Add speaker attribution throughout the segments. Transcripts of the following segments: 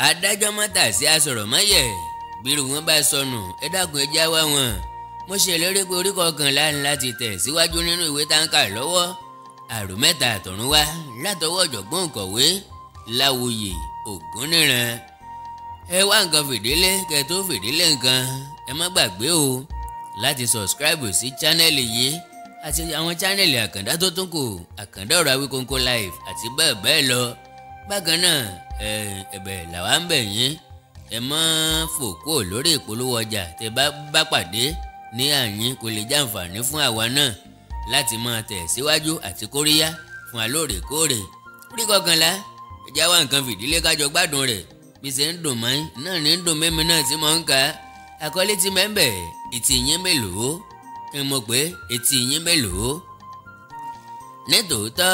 Speaker 1: adájọ́ mọ́tàsí asọ̀rọ̀máyẹ̀ bírú wọn bá sọnù ẹ dákun ẹ já wá wọn. mo ṣèlérí pé orí kọkànlá ni láti tẹ̀ síwájú nínú ìwé táǹkà lọ́wọ́ àrò mẹ́ta àtọ̀run wá látọwọ́ ọ̀jọ̀gbọ́n òǹkọ̀wé Láwuyè Ògúnníran. ẹ wá nǹkan fìdílé kẹ́ tó fìdílé nǹkan ẹ má gbàgbé o láti sọ̀scribe sí chánẹ́ẹ̀lì yìí àti àwọn chánẹ́ẹ̀lì àkàndá tó tún kù àkàndá ọ̀rọ̀ Awíkonko live àti bẹ́ẹ̀ bẹ́ẹ̀ lọ. bákan náà ẹ̀bẹ̀ làwa ń bẹ̀ yín ẹ má fò kúrò lórí ìpolówó ọjà tẹ́ bá pàdé ní àyín kò lè jàǹfààní fún àwa náà láti máa tẹ̀ síwájú àti kóríyá fún alóòrèkóòrè. orí kọkànlá ẹjá wá nǹkan fìdílé kájọ gbádùn rẹ̀ bí ṣe ń dùn mọ́ín náà ní ń dùn mẹ́mi náà tí mo ń ka àkọlé tí mẹ́ńbẹ̀ etí yín mélòó kí n mọ̀ pé etí yín mélòó. nítòótọ́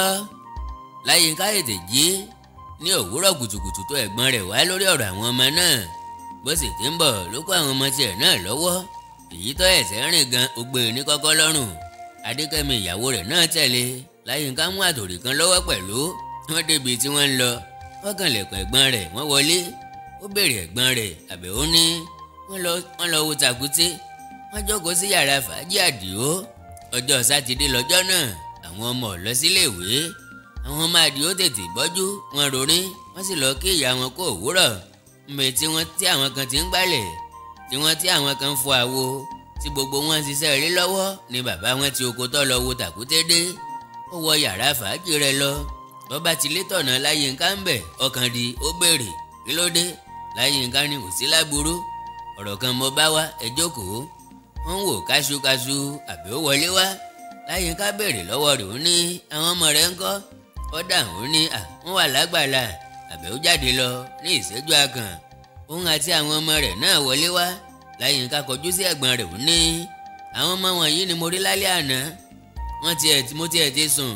Speaker 1: Láyínká ètè jí ní òwúrọ̀ kùtùkùtù tó ẹ̀gbọ́n rẹ̀ wá lórí ọ̀rọ̀ àwọn ọmọ náà bó sì ti ń bọ̀ ló kó àwọn ọmọ tiẹ̀ náà lọ́wọ́ èyí tó ẹ̀sẹ̀ rìn gan ó gbé ní kọ́kọ́ lọ́rùn. Adékẹ́mi ìyàwó rẹ̀ náà tẹ̀lé Láyínká mú àtòrí kan lọ́wọ́ pẹ̀lú wọ́n débi tí wọ́n ń lọ wọ́n kàn lẹ̀kùn ẹ̀gbọ́n rẹ̀ wọ́n wọlé ó béèrè ẹ̀gbọ́n rẹ̀ Àbẹ̀ó ní wọ́n lọ wo tàkúté wọ́n jókòó sí yàrá fàájì Àdìó. ọjọ́ sátidé lọ́jọ́ náà àwọn ọmọ ò lọ sílé ìwé àwọn ọmọ Àdìó tètè bọ́jú wọn rorin wọ́n sì lọ kí ìyá wọn kó òwúrọ̀ mbẹ tí àwọn kan ti ń gbálẹ̀ tí àwọn kan ń fọ àwo tí gbogbo wọn ń ṣiṣẹ́ rí lọ́wọ́ ni bàbá wọn ti oko tó lọ wo tàkúté dé. ó wọ yàrá fàájì rẹ̀ lọ tó bá ti lé tọ̀nà Láyínká ń bẹ̀ ọkàn di ó béèrè kí ló dé. Láyínká ní kò sí láburú ọ̀rọ̀ kan mo bá wá ẹ jókòó. wọ́n ń wò káṣúkáṣú Àbẹ̀ó wọlé wá Láyínká béèrè lọ́wọ́ rẹ̀ ó ní àwọn ọmọ rẹ̀ ń kọ́ ó dáhùn ó ní wọ́n wà lágbàlá. Àbẹ̀ó jáde lọ ní ìṣẹ́jú akàn òun àti àwọn ọmọ rẹ̀ náà wọlé wá. Láyínká kọjú sí ẹ̀gbọ́n rẹ̀ ó ní àwọn ọmọ wọ̀nyí ni mo rí lálẹ́ àná mo tiẹ̀ ti sùn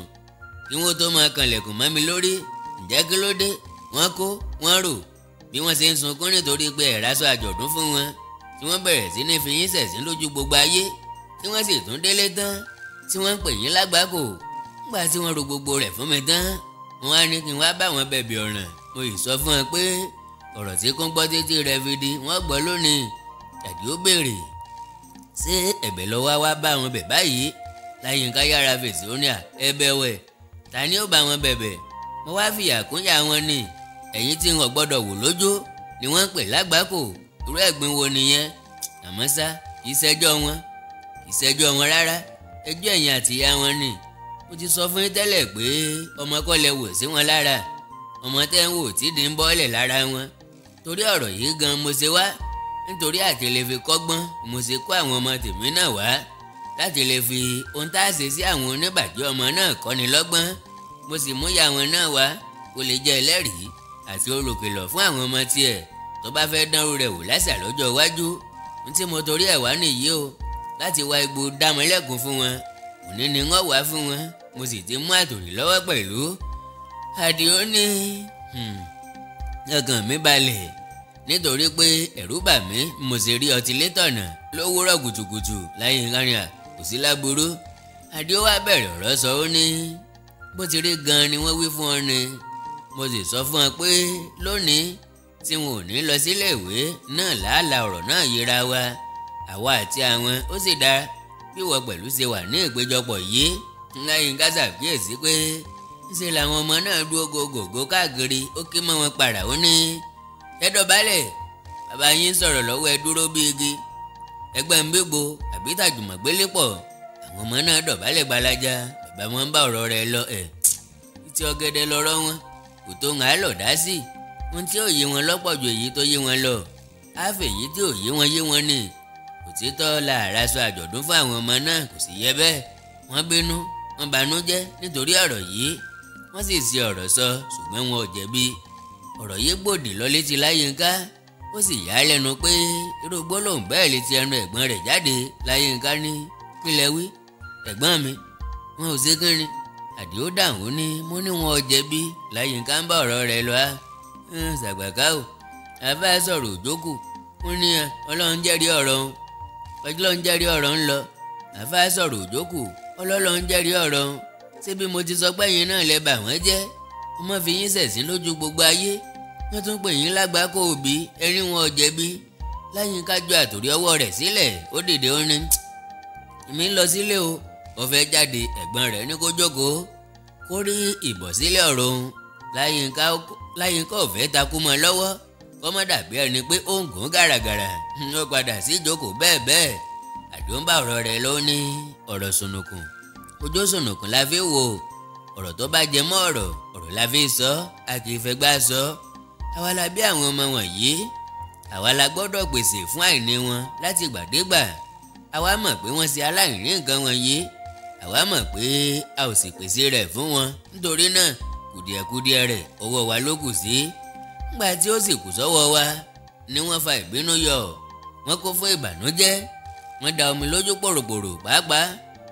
Speaker 1: kí wọ́n tó máa kanlẹ̀kùn mọ́ mi lórí ǹjẹ́ kí ló dé wọ́n kó wọ́n rò bí wọ́n ṣe ń sunkún nítorí pé ẹ̀ ráṣọ àjọ̀dún fún wọn tí wọ́n bẹ̀rẹ̀ sí ní fi yín ṣẹ̀sín lójú gbogbo ayé tí wọ́n sì tún délé tán tí wọ́n ń pè yín lágbàkò nígbà tí wọ́n ro gbogbo rẹ̀ fún mi tán wọ́n á ní kí n wá bá wọn bẹ̀bẹ̀ ọ̀ràn mo yìí sọ fún wọn pé ọ̀rọ̀ tí kò ń gbọ́ títí rẹ̀ fi di wọ́n gbọ́ lónìí. Àdìó béèrè ṣé ẹ̀bẹ̀ lọ wá bá wọn bẹ̀ báyìí. Láyínká yára fèsì ó ní ẹ̀bẹ̀ wẹ̀ ta ni ó bá wọn bẹ̀bẹ̀ mo wá fìyà kúnyà wọn ni ẹ̀yin tí wọn gbọ́dọ̀ wò lójú ni wọ́n ń pè lágbàkò irú ẹ̀gbin wo nìyẹn. àmọ́ ṣá ìṣẹ́jọ́ wọn rárá ẹjọ́ ẹ̀yin àtìyá wọn ni mo ti sọ fún yín tẹ́lẹ̀ pé ọmọ kọ́ lẹ wò sí wọn lára ọmọ tẹ́ ń wò tí di ń bọ́lẹ̀ lára wọn torí ọ̀rọ̀ yìí gan mo ṣe wá nítorí àti lè fi kọ́gbọ́n mo ṣe kó àwọn ọmọ tèmi náà wá láti lè fi ohun tá a ṣe sí àwọn oníbàjẹ́ ọmọ náà kọ́ni lọ́gbọ́n mo sì mú ìyá wọn náà wá kó lè jẹ́ ẹlẹ́rìí àti olùkìlọ̀ fún àwọn ọmọ tiẹ̀ tó bá fẹ́ dánrú rẹ̀ wò lásà lọ́jọ́ iwájú ní tí mo torí ẹ̀ wá nìyí o láti wá igbó dámọ́lẹ́kùn fún wọn òní ni wọ́n wá fún wọn mo sì ti mú àtòrí lọ́wọ́ pẹ̀lú. Àdìó ní ọkàn mi balẹ̀ nítorí pé ẹ̀rù bà mí mo sì rí ọtí létọ̀nà lówùúrọ̀ kùtùkùtù Láyínká ní kò sí láburú. Àdìó wá bẹ̀rẹ̀ ọ̀rọ̀ sọ ó ní bó ti rí gan ni wọ́n wí fún ọ ni mo sì sọ fún ọ pé lónìí tí wọn ò ní lọ sílé ìwé náà làálàá ọ̀rọ̀ náà yíra wa àwa àti àwọn ó sì dáa bí wọ́n pẹ̀lú ṣe wà ní ìpéjọpọ̀ yìí. Láyínká ṣàkíyèsí pé ṣe làwọn ọmọ náà dúró gògògó káàkiri ó ké mọ́ wọn padà ó ní ẹ dọ̀bálẹ̀ bàbá yín sọ̀rọ̀ lọ́wọ́ ẹ dúró bí igi ẹgbẹ́ ń gbégbó àbí tàjùmọ̀ gbélé pọ̀ àwọn ọmọ náà dọ̀bálẹ̀ gbalaja bàbá wọn bá ọ̀rọ̀ rẹ̀ lọ tí ọ̀gẹ̀dẹ̀ lọ́rọ̀ wọn kò tó ń àálọ̀ dá sí ohun tí ò yé wọn lọ́pọ̀ ju èyí tó yé wọn lọ àfẹ́ èyí tí ò yé wọn ni òtítọ́ làárá sọ àjọ̀dún fún àwọn ọmọ náà kò sì yẹ bẹ́ẹ̀ wọ́n bínú wọ́n banújẹ́ nítorí ọ̀rọ̀ yìí wọ́n sì ṣe ọ̀rọ̀ sọ ṣùgbọ́n wọn ò jẹ̀bi ọ̀rọ̀ yìí gbòdì lọ létí Láyínká ó sì yà á lẹ́nu pé irú gbólóhùn bẹ́ẹ̀ létí ẹnu ẹ̀gbọ́n rẹ̀ jáde. Láyínká ní kí lẹ wí ẹ̀gbọ́n mi wọn ò ṣe kínni. Àdìó dáhùn ní mo ní wọn ò jẹ̀bi. Láyínká ń bá ọ̀rọ̀ rẹ̀ lọ ṣàgbàká o àbá sọ̀rọ̀ òjókù ó ní Ọlọ́run jẹ́rìí ọ̀rọ̀ ń lọ àbá sọ̀rọ̀ òjókù Ọlọ́run jẹ́rìí ọ̀rọ̀ ṣé bí mo ti sọ pé yín náà lẹ bà wọ́n jẹ́ wọ́n fi yín ṣẹ̀sín lójú gbogbo ayé wọ́n tún pè yín lágbákò òbí ẹ̀rí wọn ò jẹ̀bi. Láyínká ju àtòrí ọwọ́ rẹ̀ sílẹ̀ ó dìde ó ní èmi ń lọ sílé o. Ó fẹ́ jáde ẹ̀gbọ́n rẹ̀ ní kó jókòó kó rí ìbọ̀sílẹ̀ ọ̀rọ̀ òun. Láyínká ò fẹ́ takú mọ́ lọ́wọ́ kó má dàbí ẹni pé ó ń gùn gàràgàrà. Ó padà sí ìjókòó bẹ́ẹ̀. Àdìó ń bá ọ̀rọ̀ rẹ̀ lọ ní ọ̀rọ̀ sùnùkùn. Ojú sùnùkùn la fi wò ọ̀rọ̀ tó bá jẹ mọ́ ọ̀rọ̀ la fi sọ a kì í fẹ́ gbá sọ. Àwa la bí àwọn ọmọ wọ̀nyí àwa la gbọ́dọ̀ pèsè fún àìní wọn láti gbàdégbà. Àwa mọ̀ pé wọ́n ṣe aláìní nǹkan wọ̀nyí àwa mọ̀ pé a ò sì pèsè rẹ̀ fún wọn nítorí náà kùdìẹ̀kudiẹ rẹ̀ ọwọ́ wa ló kù sí. Nígbà tí ó sì kù sọ́wọ́ wa ni wọ́n fa ìbínú yọ wọ́n kó fún ìbànújẹ́ wọ́n da omi lójú pòròpòrò pàápàá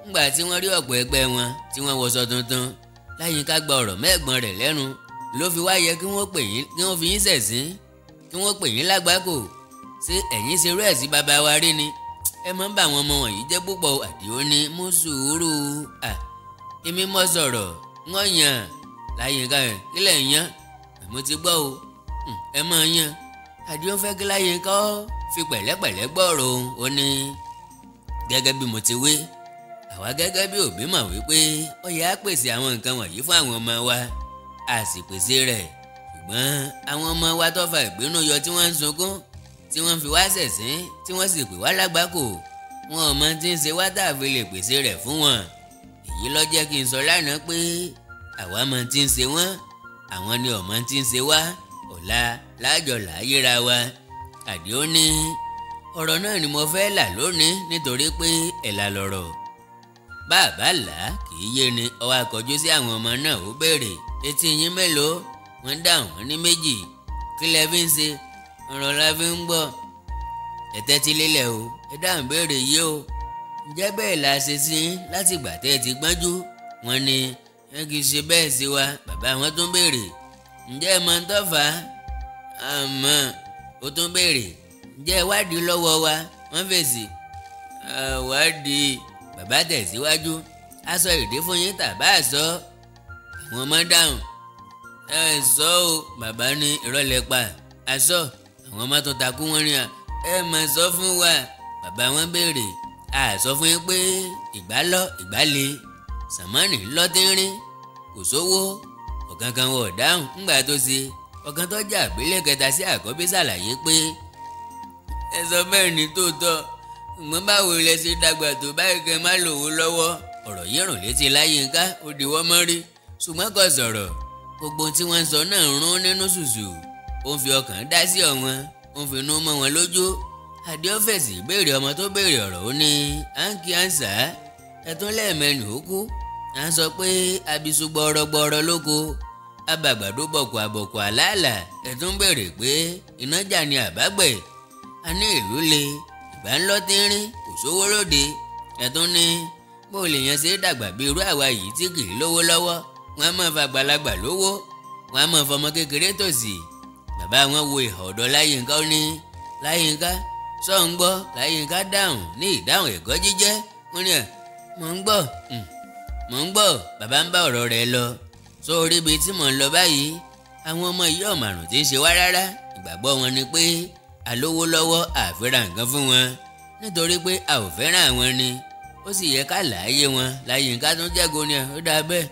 Speaker 1: nígbà tí wọ́n rí ọ̀pọ̀ ẹgbẹ́ wọn tí wọ́n wọṣọ tuntun. Láyínká gba ọ̀rọ̀ mẹ́gbọ́n rẹ̀ lẹ́nu ló fi wá yẹ kí wọ́n fi yín ṣẹ̀sín kí wọ́n pè yín lágbákò. Ṣé ẹ̀yin ṣerú ẹ̀ sí bàbá wa rí ni? Ẹ mọ̀ ń bá àwọn ọmọ wọ̀nyí jẹ́ púpọ̀. Àdìó ní mú sùúrù. Èmi mọ̀ sọ̀rọ̀ wọ́n yàn. Láyínká rẹ̀ kílẹ̀ yàn mo ti gbọ́ o ẹ mọ̀ yàn. Àdìó fẹ́ kí Láyínká fi pẹ̀lẹ́pẹ̀lẹ́ gbọ́rọ̀ òun ó ní gẹ́gẹ́ bí mo ti wí àwa gẹ́gẹ́ bí òbí mọ̀ wípé ó yẹ á pèsè àwọn nǹkan wọ̀nyí fún àwọn ọmọ wa a sì pèsè rẹ̀ ṣùgbọ́n àwọn ọmọ wa tó fa ìbínú yọ tí wọ́n ń sunkún tí wọ́n fi wá ṣẹ̀sín tí wọ́n sì pè wá lágbákò wọn ò mọ tí ń ṣe wá tá a fi lè pèsè rẹ̀ fún wọn. Èyí ló jẹ́ kí n sọ lánàá pé àwa mọ tí ń ṣe wọ́n àwọn ni ọmọ tí ń ṣe wá ọ̀la lájọ làáyéra wa. Àdìó ní ọ̀rọ̀ náà ni mo fẹ́ là lónìí nítorí pé ẹ̀là lọ̀rọ̀ bàbá là kì í yé ni. Ó wá kọjú sí àwọn ọmọ náà ó béèrè etí yín mélòó? Wọ́n dáhùn wọ́n ní méjì. Kí lẹ fi ń ṣe? Ọ̀rọ̀ la fi ń gbọ́. Ẹ tẹ́tí lélẹ̀ o ẹ dáhùn béèrè yìí o. Ǹjẹ́ bẹ́ẹ̀ la ṣe sí láti ìgbà tẹ́ ẹ ti gbọ́njú? Wọ́n ní ẹ kì í ṣe bẹ́ẹ̀ sí wa. Bàbá wọn tún béèrè ǹjẹ́ ẹ mọ̀ ń tọ́fà? Àmọ́ ó tún béèrè ǹjẹ́ ẹ wádìí lọ́wọ́ wa? Wọ́n fèsì àwádìí. Bàbá tẹ̀síwájú a sọ ìdí fún yín tàbá sọ? Àwọn ọmọ dáhùn ẹ sọ o. Bàbá ní irọ́ lẹ pa a sọ. Àwọn ọmọ tó takú wọn ní ẹ mà sọ fún wa. Bàbá wọn béèrè a sọ fún yín pé ìgbà lọ ìgbà le sàmánì lọ́tínrín kò sówó. Ọ̀kankan wọ̀ dáhùn ńgbà tó ṣe ọ̀kan tó jà àgbélé kẹta sí àkọ́bí ṣàlàyé pé ẹ sọ bẹ́ẹ̀ ní tòótọ́ ṣùgbọ́n báwo lẹ ṣe dàgbà tó báyìí kẹ́ má lòwó lọ́wọ́. Ọ̀rọ̀ yìí rùn létí Láyínká ó diwọ́ mọ́rí ṣùgbọ́n kò sọ̀rọ̀. Gbogbo tí wọ́n ń sọ náà rún nínú ṣùṣù ó ń fi ọkàn dá sí ọ̀wọ́n ó ń fi inú mọ́ wọn lójú. Àdìó fèsì béèrè ọmọ tó béèrè ọ̀rọ̀ ó ní à ń kí à ń sà á ẹ̀tún lẹ́ẹ̀mẹ́rin ó kú. À ń sọ pé abisu gbọ́rọ̀gbọ́rọ̀ lóko abàgbàdo bọ̀kù àbọ̀kù àlàálà. Ẹ̀tún béèrè pé iná jà ní àbágbẹ̀. A ní ìlú le ìgbà ń lọ tínrín kò sówó lóde. Ẹ̀tún ní bó lè yẹn ṣe dàgbà bí irú àwa yìí tí kì í lówó lọ́wọ́ wọ́n á máa fa àgbàlagbà lówó wọ́n á máa fọmọ kékeré tòsí. Bàbá wọn wo ìhà ọ̀dọ̀ Láyínká ó ní Láyínká sọ ń gbọ́? Láyínká dáhùn ní ìdáhùn ẹ̀gọ́ jíjẹ́ wọ́n ní mò ń gbọ́ mò ń gbọ́. Bàbá ń bá ọ̀rọ̀ rẹ̀ lọ sórí ibi tí mò ń lọ báyìí àwọn ọmọ yìí ọ̀màrùn tí ń ṣe wá rárá. Ìgbàgbọ́ wọn ni pé àlówó lọ́wọ́ àfẹ́ra nǹkan fún wọn nítorí pé a ò fẹ́ràn àwọn ni ó sì yẹ ká láàyè wọn. Láyínká tún jẹ́go ni ó dáa bẹ́ẹ̀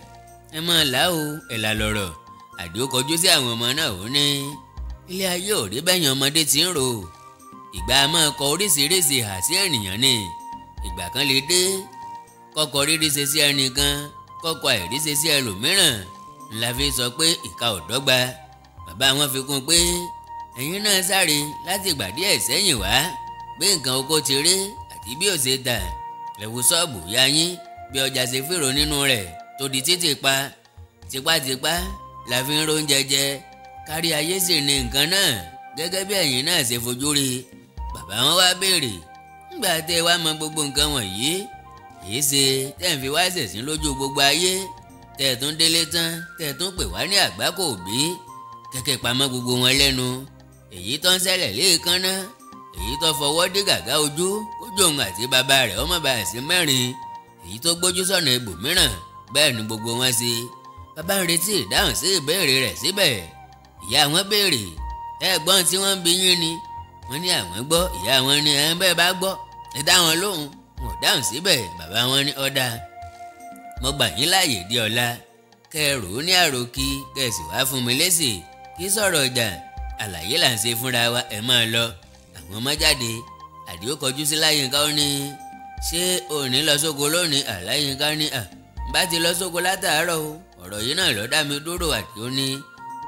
Speaker 1: ẹ máa là ó ẹ̀là lọ̀rọ̀. Àdìó kọjú sí àwọn ọmọ náà ó ní ilé ayé ò rí bẹ́yìn ọmọdé tí ń rò. Ìgbà máa kọ oríṣiríṣi ìhà sí ènìyàn ni. Ìgbà kan lè dé kọ́kọ́ rírí ṣe sí ẹnìkan kọ́kọ́ àìrí ṣe sí ẹlòmíràn ńlá fi sọ pé ìka ò dọ́gba. Bàbá wọn fi kún pé ẹ̀yin náà sáré láti ìgbà díẹ̀ sẹ́yìn wá bí nǹkan oko ti rí àti bí ó ṣe tà. Ẹ̀wù ṣọ́ọ̀bù ya yín bí ọjà ṣe fèrò nínú rẹ̀ tó di títì pa. Tipátipá la fi ń róúnjẹ jẹ kárí ayé sì ní nǹkan náà gẹ́gẹ́ bí ẹ̀yin náà ṣe fojú rí. Bàbá wọn wá béèrè nígbà tẹ́ wá mọ gbogbo nǹkan wọ̀nyí èyí ṣe tẹ́ ń fi wá ṣẹ̀sín lójú gbogbo ayé tẹ́ tún délé tán tẹ́ tún pè wá ní àgbákò òbí kẹ́kẹ́ pamọ́ gbogbo wọn lẹ́nu. Èyí tó ń ṣẹlẹ̀ léèkánná èyí tó fọwọ́ dé gàgá ojú kójú òun àti bàbá rẹ̀ ọmọ bá sí mẹ́rin èyí tó gbójú sọ̀nà ibòmíràn bẹ́ẹ̀ ni gbogbo wọn ṣe. Bàbá ń retí ìdáhùn sí ìbéèrè rẹ̀ síbẹ̀ ìyá wọn béèrè ẹ̀gbọ́n tí wọ́n ń bi yín ni wọ́n ní àwọn gbọ́. ìyá wọn ní ẹ̀ ń bẹ́ẹ̀ bá gbọ́ ẹ dá wọn lóhùn. wọn ò dáhùn síbẹ̀. bàbá wọn ní ọ̀dà mo gbà yín láàyè di ọ̀la kẹ́ ẹ rò ó ní àròkí kẹ́ ẹ sì wá fún mi lésì kí sọ̀rọ̀ ọjà àlàyé là ń ṣe fúnra wa ẹ máa lọ. àwọn ọmọ jáde. Àdìó kọjú sí Láyínká ó ní ṣé o ní lọ sóko lónìí? Láyínká ní bá ti lọ sóko látàárọ̀ o ọ̀rọ̀ yìí náà ló dá mi dúró. Àdìó ní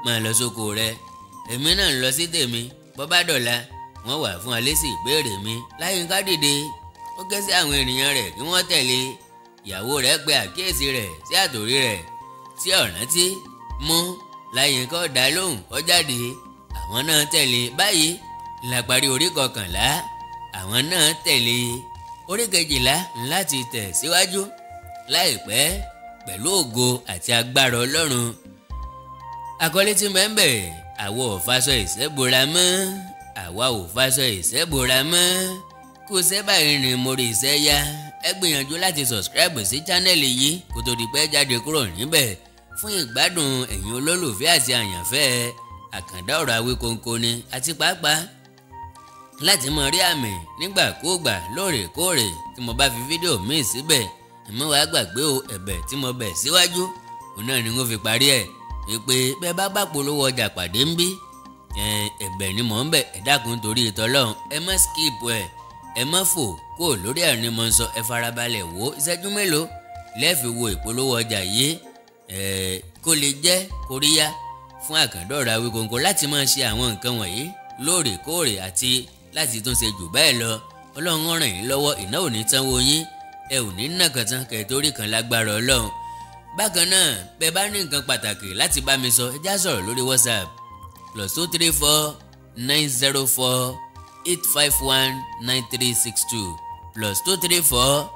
Speaker 1: máa lọ sóko rẹ èmi náà ń lọ sí tèmi bọ́ bá dọ̀la wọ́n wà fún alẹ́ sí ìbéèrè mi. Láyínká dìde ó ké sí àwọn ènìyàn rẹ̀ kí wọ́n tẹ̀lé. ìyàwó rẹ̀ pe àkíyèsí rẹ̀ sí àtòrí rẹ̀ tí ọ̀ràn tí mú. Láyínká ó dá lóhùn ó jáde àwọn náà tẹ̀lé. báyìí la parí orí 11 àwọn náà tẹ̀lé orí 12 láti tẹ̀ síwájú láìpẹ́ pẹ̀lú ògo àti agbára Ọlọ́run. àkọlé tí mẹ́ńbẹ̀ àwa ò faṣọ ìṣẹ́bora mọ́ àwa ò faṣọ ìṣẹ́bora mọ́ kò sẹ́bà ìrìn mórí iṣẹ́ yá. ẹ gbìyànjú láti subscribe sí chánẹ́ẹ̀lì yìí kó tó di pé jáde kúrò níbẹ̀ fún ìgbádùn ẹ̀yin olólùfẹ́ àti àyànfẹ́ Àkàndá Ọ̀rọ̀ Awíkonko ni àti pàápàá láti mọ rí àmì nígbàkúùgbà lóòrèkóòrè tí mo bá fi fídíò míì síbẹ̀. àmọ́ wàá gbàgbé o ẹ̀bẹ̀ tí mo bẹ̀ síwájú òun náà ni wọ́n fi parí ẹ̀ wípé bẹ́ẹ̀ bá polówó ọjà pàdé ń bí ẹ̀bẹ̀ ni mò ń bẹ̀ ẹ dákun torí ìtọ́lọ́run ẹ má skip ẹ má fò kó lórí ẹ̀rín mọ́ sọ ẹ farabalẹ̀ wò ìṣẹ́jú mélòó lẹ́ẹ̀fi wo ìpolówó ọjà yìí kó lè jẹ́ kóríyá fún Àkàndá Ọ̀rọ̀ Awíkonko láti máa ṣe àwọn nǹkan wọ̀nyí lóòrèkóòrè àti láti tún ṣe jù bẹ́ẹ̀ lọ. Ọlọ́run ràn yín lọ́wọ́ iná ò ní tánwó yín ẹ ò ní nàkàntán kẹ̀tórí kan lágbára Ọlọ́run. bákan náà bẹ́ẹ̀ bá ní nǹkan pàtàkì láti bá mi sọ ẹ já sọ̀rọ̀ lórí WhatsApp +234 904 851 9362 +234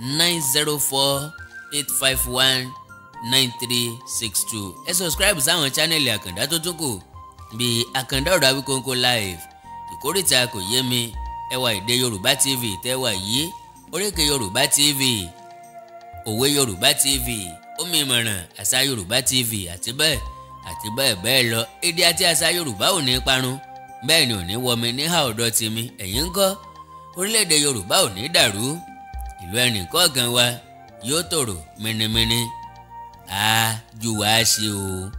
Speaker 1: 904 851 9362. ẹ subscribe sáwọn chánẹ́ẹ̀lì Àkàndá tó tún kù bíi Àkàndá Ọ̀rọ̀ Awíkonko live, ìkórìtà kò yé mi, ẹwà èdè Yorùbá TV tẹ́wà yìí, oríkè Yorùbá TV, òwe Yorùbá TV, omi ìmọ̀ràn àṣà Yorùbá TV àti bẹ́ẹ̀ bẹ́ẹ̀ lọ. èdè àti àṣà Yorùbá ò ní parun bẹ́ẹ̀ ni ò ní wọmi níhà ọ̀dọ̀ tèmi. ẹ̀yin ńkọ́? orílẹ̀-èdè Yorùbá ò ní dàrú, ìlú ẹnìkọ̀ọ̀kan wa yóò tòrò mìnìmìnì. a jù wá ṣe o.